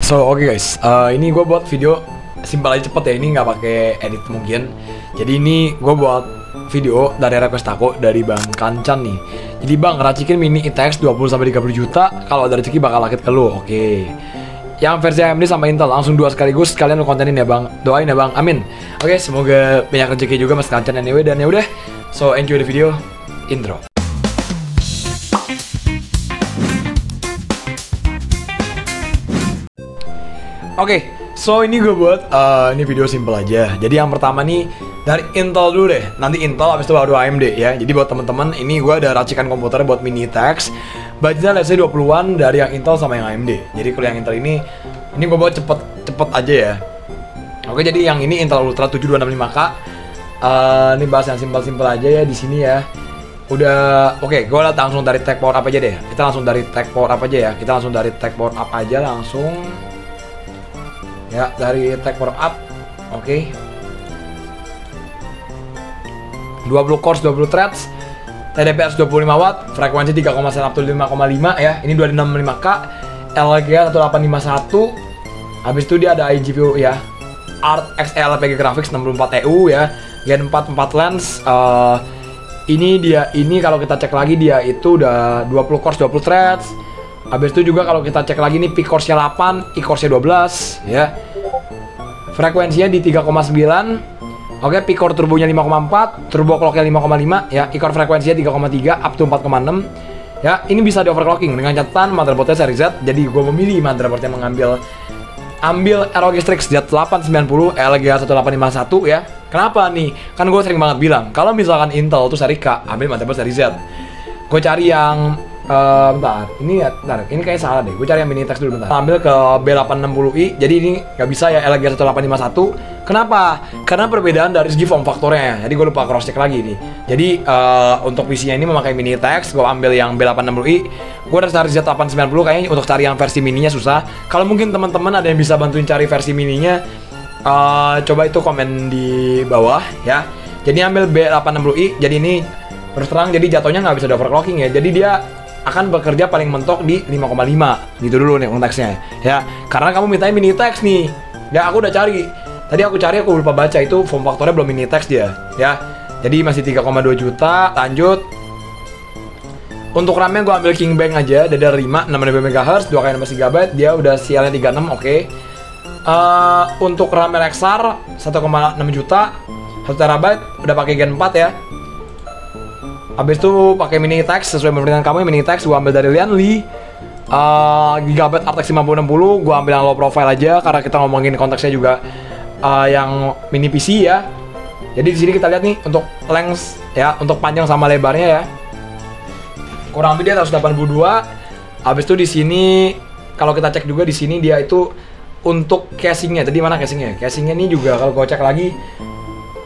Oke guys, ini gue buat video simpel aja cepet ya, ini nggak pakai edit mungkin. Jadi ini gue buat video dari request aku dari Bang Kancan nih. Jadi Bang, racikin mini ITX 20-30 juta, kalau ada rezeki bakal lakit ke lu. Oke. Yang versi AMD sama Intel langsung dua sekaligus, sekalian lu kontenin ya Bang. Doain ya Bang, amin. Oke, semoga banyak rezeki juga Mas Kancan anyway. Dan ya udah, so enjoy the video. Intro. Oke, so ini gue buat ini video simple aja. Jadi yang pertama nih dari Intel dulu deh. Nanti Intel, habis itu baru AMD ya. Jadi buat temen-temen, ini gue ada racikan komputer buat mini ITX. Budgetnya let's say 20-an dari yang Intel sama yang AMD. Jadi kalau yang Intel ini gue buat cepet aja ya. Oke, jadi yang ini Intel Ultra 7265K. Ini bahas yang simpel-simpel aja ya di sini ya. Udah, oke, gue langsung dari tech power up aja deh. Kita langsung dari tech power up aja ya. Kita langsung dari tech power up aja langsung. Ya, dari tech power up. Oke. 20 cores, 20 threads. TDP 25 watt, frekuensi 3,1 up to 5,5 ya. Ini 265K, LGA 1851. Habis itu dia ada iGPU ya. Art XL PG Graphics 64 EU ya. Gen 4 4 lens. Ini kalau kita cek lagi dia itu udah 20 cores, 20 threads. Habis itu juga kalau kita cek lagi nih peak core-nya 8, peak core-nya 12 ya. Frekuensinya di 3,9. Oke, peak core turbonya 5,4, turbo clock-nya 5,5 ya. Peak core frekuensinya 3,3 up to 4,6. Ya, ini bisa di overclocking dengan catatan motherboardnya seri Z. Jadi gue memilih motherboard yang ambil ROG Strix Z890 LGA 1851 ya. Kenapa nih? Kan gue sering banget bilang, kalau misalkan Intel tuh seri K, ambil motherboard seri Z. Gue cari yang ini kayak salah deh. Gue cari yang mini ITX dulu bentar. Ambil ke B860i. Jadi ini nggak bisa ya LGA 1851. Kenapa? Karena perbedaan dari segi form faktornya. Jadi gue lupa cross check lagi nih. Jadi untuk PC-nya ini memakai mini ITX. Gue ambil yang B860i. Gue udah cari Z890. Kayaknya untuk cari yang versi mininya susah. Kalau mungkin teman-teman ada yang bisa bantuin cari versi mininya, coba itu komen di bawah ya. Jadi ambil B860i. Jadi ini terus terang, jadi jatuhnya nggak bisa di overclocking ya. Jadi dia akan bekerja paling mentok di 5,5 gitu dulu nih konteksnya ya. Karena kamu mintanya mini ITX nih ya. Aku udah cari, tadi aku lupa baca itu form faktornya belum mini ITX dia ya. Jadi masih 3,2 juta. Lanjut, untuk RAM-nya gue ambil King Bang aja, DDR5 600 MHz 2x16GB. dia udah CL-nya 36. Oke. Untuk RAM Lexar 1,6 juta 1TB, udah pakai Gen 4 ya. Habis itu pakai mini ITX sesuai pemerintahan kamu. Mini ITX gua ambil dari Lianli, Gigabyte RTX 5060. Gua ambil yang low profile aja karena kita ngomongin konteksnya juga yang mini PC ya. Jadi di sini kita lihat nih untuk length ya, untuk panjang sama lebarnya ya. Kurang lebih dia 182. Habis itu di sini kalau kita cek juga di sini dia itu untuk casingnya. Tadi mana casingnya? Casingnya ini juga kalau gua cek lagi,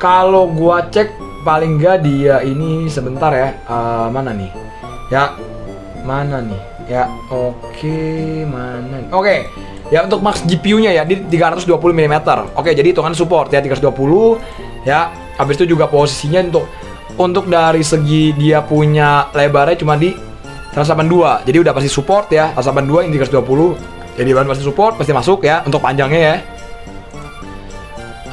kalau gua cek paling enggak dia ini sebentar ya, mana nih ya, oke, mana nih? Oke ya, untuk max GPU nya ya di 320 mm. Oke, jadi hitungan support ya 320 ya. Habis itu juga posisinya untuk dari segi dia punya lebarnya cuma di 182, jadi udah pasti support ya. 182 ini 320, jadi bahan pasti support, pasti masuk ya untuk panjangnya ya.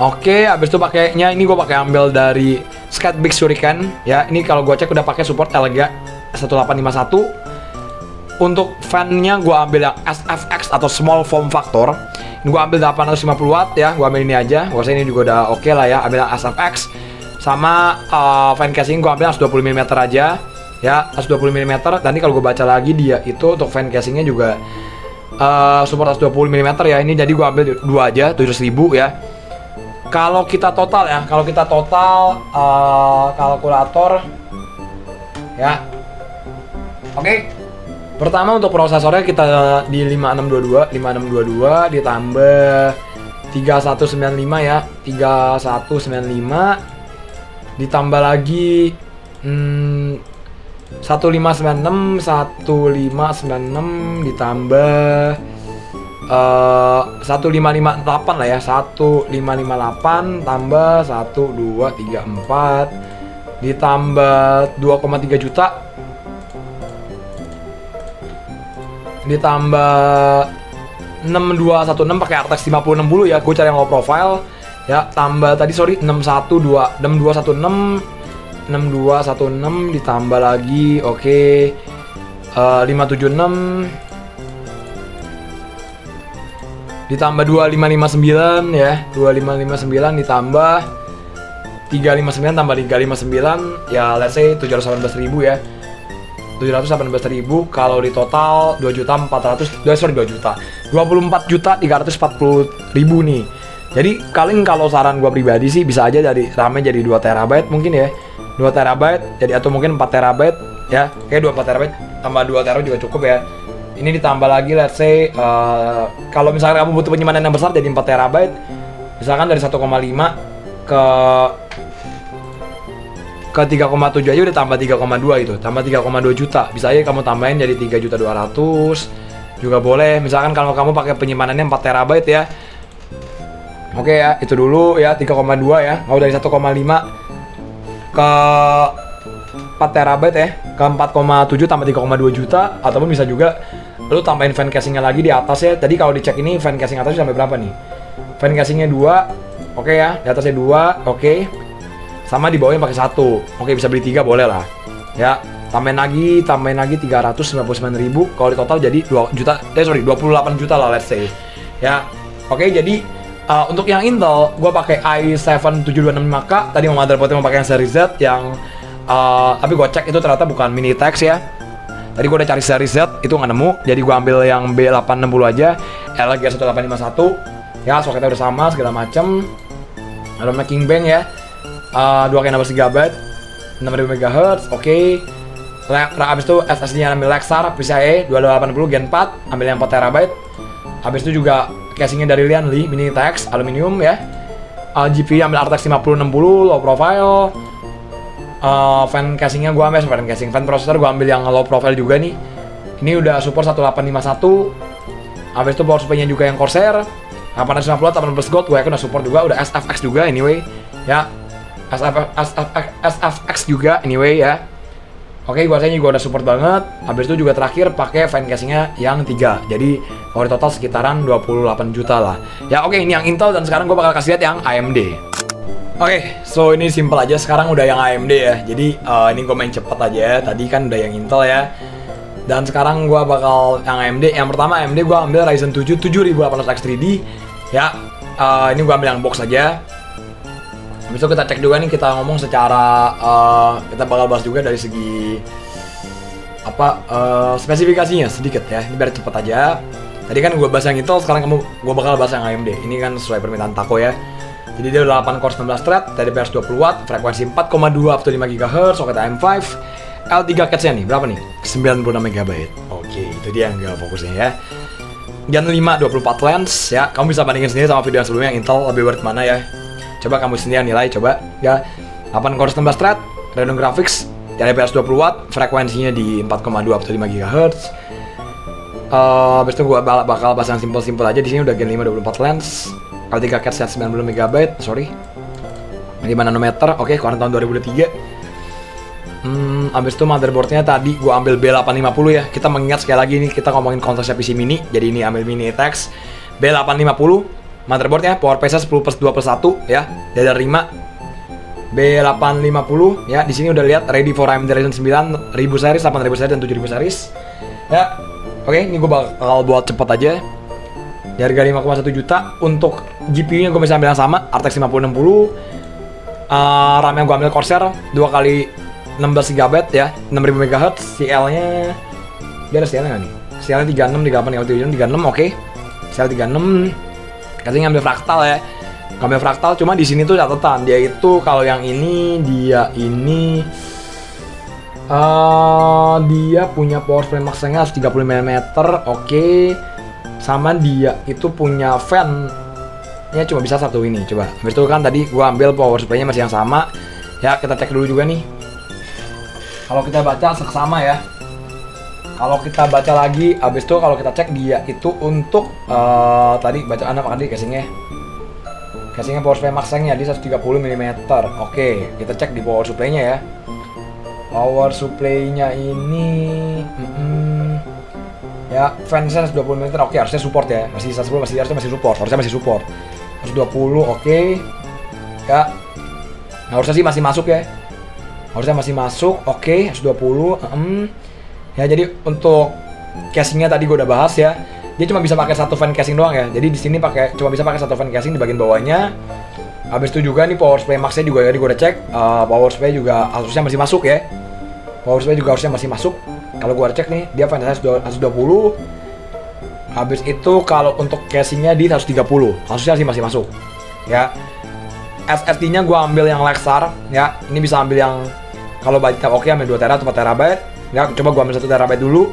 Oke, habis itu pakainya ini gue pakai ambil dari Scat Big Shuriken ya. Ini kalau gue cek udah pakai support LGA 1851. Untuk fan-nya gue ambil yang SFX atau Small Form Factor. Ini gue ambil 850 watt ya. Gue ambil ini aja. Gue rasa ini juga udah oke lah ya. Ambil yang SFX sama fan casing gue ambil 120 mm aja ya. 120 mm. Dan ini kalau gue baca lagi dia itu untuk fan casingnya juga support 120 mm ya. Ini jadi gue ambil dua aja 700.000 ya. Kalau kita total ya, kalkulator ya. Oke. Pertama untuk prosesornya kita di 5622 ditambah 3195 ya. 3195 ditambah lagi 1596 ditambah 1558 lah ya. 1558 tambah 1 2 3 4 ditambah 2,3 juta ditambah 6216 pakai RTX 5060 ya, gue cari yang low profile ya, tambah tadi sorry 6216 ditambah lagi, oke, 576 ditambah 2559 ya, 2559 ditambah 359 tambah 359 ya, let's say 718.000 ya, 718.000 kalau di total 24.340.000 nih. Jadi kalau saran gua pribadi sih bisa aja dari RAM jadi 2 TB mungkin ya, 2 TB jadi, atau mungkin 4 TB ya, kayak 4 TB tambah 2 TB juga cukup ya. Ini ditambah lagi let's say kalau misalnya kamu butuh penyimpanan yang besar jadi 4 TB, misalkan dari 1,5 ke 3,7 aja udah tambah 3,2 itu, tambah 3,2 juta. Bisa aja kamu tambahin jadi 3.200.000 juga boleh. Misalkan kalau kamu pakai penyimpanannya 4 TB ya. Oke ya, itu dulu ya, 3,2 ya. Mau dari 1,5 ke 4 TB ya, ke 4,7 tambah 3,2 juta, ataupun bisa juga lu tambahin fan casingnya lagi di atas ya. Tadi kalau dicek ini fan casing atasnya sampai berapa nih? Fan casingnya 2, oke ya, di atasnya 2, oke. Sama di bawahnya pakai 1, oke, bisa beli 3 boleh lah ya. Tambahin lagi 399.000, kalau di total jadi 28 juta lah let's say ya. Oke, jadi untuk yang Intel gua pakai i7 7725K. Tadi mau motherboardnya mau pakai yang seri Z yang tapi gua cek itu ternyata bukan mini text ya. Tadi gua udah cari seri Z itu nggak nemu, jadi gua ambil yang B860 aja, LG 1851 ya, soketnya udah sama segala macem. Ada King Bang ya, 2K16 GB 6000 MHz, oke. Habis itu SSD nya ambil Lexar PCIe 2280 Gen 4, ambil yang 4 TB. Habis itu juga casingnya dari Lianli mini text aluminium ya. GPU ambil RTX 5060 low profile. Fan casingnya gua ambil fan casing, fan processor gua ambil yang low profile juga nih. Ini udah support 1851. Habis itu power supply nya juga yang Corsair 850 18 Gold, gua yakin udah support juga, udah SFX juga anyway ya. SFX juga anyway ya. Oke, gua rasanya juga udah support banget. Habis itu juga terakhir pakai fan casingnya yang 3. Jadi kalau total sekitaran 28 juta lah. Ya oke, ini yang Intel dan sekarang gua bakal kasih lihat yang AMD. Oke, so ini simple aja, sekarang udah yang AMD ya. Jadi ini gua main cepet aja. Tadi kan udah yang Intel ya. Dan sekarang gua bakal yang AMD. Yang pertama AMD gua ambil Ryzen 7 7800X 3D ya. Ini gua ambil yang box aja. Habis itu kita cek juga nih, kita ngomong secara kita bakal bahas juga dari segi spesifikasinya sedikit ya. Ini biar cepet aja. Tadi kan gue bahas yang Intel, sekarang gue bakal bahas yang AMD. Ini kan sesuai permintaan Tako ya. Jadi dia udah 8 core 19 thread, TDP 20 watt, frekuensi 4,2 up to 5 GHz, soket AM5, L3 cache-nya nih berapa nih? 96 MB. Oke, itu dia yang gue fokusnya ya. Gen 5 24 lens ya. Kamu bisa bandingin sendiri sama video yang sebelumnya, yang Intel lebih worth mana ya. Coba kamu sendiri nilai, coba ya. 8 core 19 thread, Radeon Graphics, TDP 20 watt, frekuensinya di 4,2 up to 5 GHz. Habis itu gue bakal bahas yang simple aja. Di sini udah Gen 5 24 lens, L3 cache 90 MB, sorry, 5 nanometer, oke, keluaran tahun 2003. Abis itu motherboardnya tadi gue ambil B850 ya. Kita mengingat sekali lagi ini kita ngomongin konteksnya PC mini, jadi ini ambil mini text B850. Motherboardnya PowerPC 10+2+1 ya, DDR5 B850 ya. Di sini udah lihat ready for AMD Ryzen 9 1000 series, 8000 series dan 7000 series ya. Oke, ini gue bakal buat cepet aja. Di harga 5,1 juta. Untuk GPU-nya gue bisa ambil yang sama, RTX 5060. RAM yang gue ambil Corsair 2x16 GB ya, 6000 MHz. CL-nya dia ada CL-nya nggak nih? CL-nya 36, 38, 36, oke. CL 36. Katanya ngambil fraktal ya, ngambil fraktal. Cuma di sini tuh catatan dia itu kalau yang ini dia punya power supply max-nya 130 mm, oke. Sama dia itu punya fan-nya cuma bisa satu ini, coba. Habis itu kan tadi gua ambil power supply-nya masih yang sama. Ya, kita cek dulu juga nih. Kalau kita baca seksama ya. Kalau kita baca lagi, abis itu kalau kita cek dia itu untuk tadi bacaan apa tadi casingnya power supply max-nya di 130 mm. Oke, kita cek di power supply-nya ya. Power supply-nya ini Ya, fansnya 20 mm, oke, harusnya support ya. Masih sisa 10, harusnya masih support, harusnya masih support. 120, oke. Ya. Nah, harusnya sih masih masuk ya. Harusnya masih masuk, oke, 120. Ya, jadi untuk casingnya tadi gue udah bahas ya. Dia cuma bisa pakai satu fan casing doang ya. Jadi di sini cuma bisa pakai satu fan casing di bagian bawahnya. Habis itu juga nih power supply max-nya juga tadi gue udah cek. Power supply juga harusnya masih masuk ya. Power supply juga harusnya masih masuk. Kalau gue cek nih, dia fan size 120. Habis itu kalau untuk casingnya di 130, harusnya sih masih masuk. Ya. SSD-nya gue ambil yang Lexar ya. Ini bisa ambil yang kalau budget oke ambil 2 TB atau 4 TB. Ya, coba gue ambil 1 TB dulu.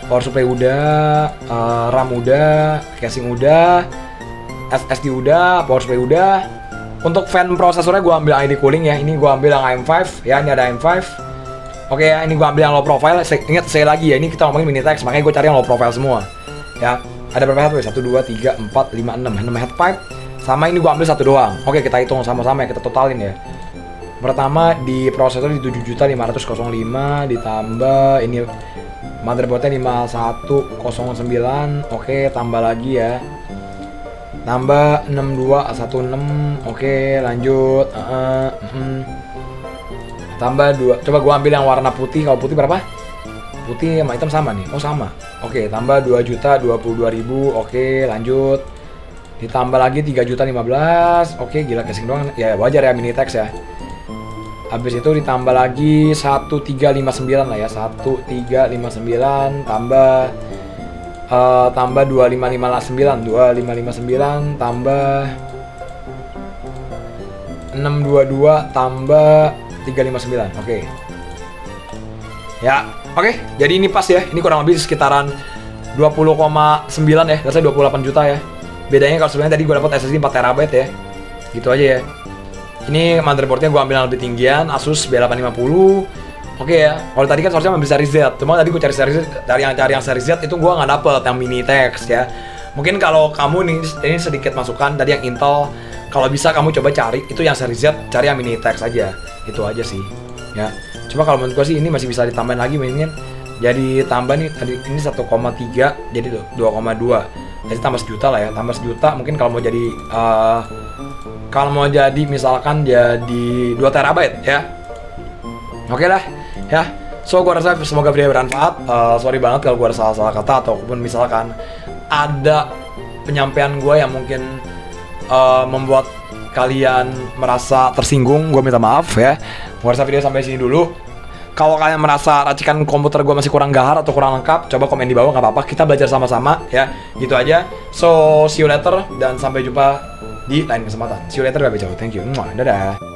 Power supply udah, RAM udah, casing udah, SSD udah, power supply udah. Untuk fan prosesornya gue ambil ID cooling ya. Ini gue ambil yang AM5 ya. Ini ada AM5. Oke ya, ini gue ambil yang low profile. Ingat saya lagi ya, ini kita ngomongin Minitex, makanya gue cari yang low profile semua. Ya, ada berapa headpipe? 1, 2, 3, 4, 5, 6 headpipe. Sama ini gue ambil satu doang. Oke, kita hitung sama-sama ya, kita totalin ya. Pertama di prosesor di 7.505 ditambah ini motherboardnya 5109. Oke, tambah lagi ya. Tambah 6216. Oke, lanjut. Tambah 2. Coba gua ambil yang warna putih. Kalau putih berapa? Putih sama hitam sama nih. Oh, sama. Oke, tambah 2.022.000. Oke, lanjut. Ditambah lagi 3.015. Oke, gila casing doang. Ya, wajar ya Minitex ya. Habis itu ditambah lagi 1359 lah ya. 1359 tambah 2559 tambah 622 tambah 359. Oke. Ya, oke. Jadi ini pas ya. Ini kurang lebih sekitaran 20,9 ya. Rasanya 28 juta ya. Bedanya kalau sebenarnya tadi gue dapat SSD 4 TB ya. Gitu aja ya. Ini motherboardnya gue ambil yang lebih tinggian, Asus B850. Oke ya. Kalau tadi kan seharusnya ambil seri Z. Cuma tadi gue cari seri Z, cari yang seri Z itu gue nggak dapet yang Minitex ya. Mungkin kalau kamu nih, ini sedikit masukan tadi yang Intel, kalau bisa kamu coba cari itu yang seri Z, cari yang Minitex aja. Itu aja sih. Ya. Cuma kalau menurut gue sih ini masih bisa ditambahin lagi mungkin. Jadi tambah nih tadi ini 1,3 jadi 2,2. Jadi tambah sejuta lah ya. Tambah sejuta mungkin kalau mau jadi misalkan jadi 2 TB ya. Oke lah ya. So gue rasa semoga video bermanfaat. Sorry banget kalau gue ada salah-salah kata ataupun misalkan ada penyampaian gue yang mungkin membuat kalian merasa tersinggung, gue minta maaf ya. Gue rasa video sampai sini dulu. Kalau kalian merasa racikan komputer gue masih kurang gahar atau kurang lengkap, coba komen di bawah, nggak apa-apa. Kita belajar sama-sama ya. Gitu aja. So see you later dan sampai jumpa di lain kesempatan. See you later, bye bye. Thank you. Dadah.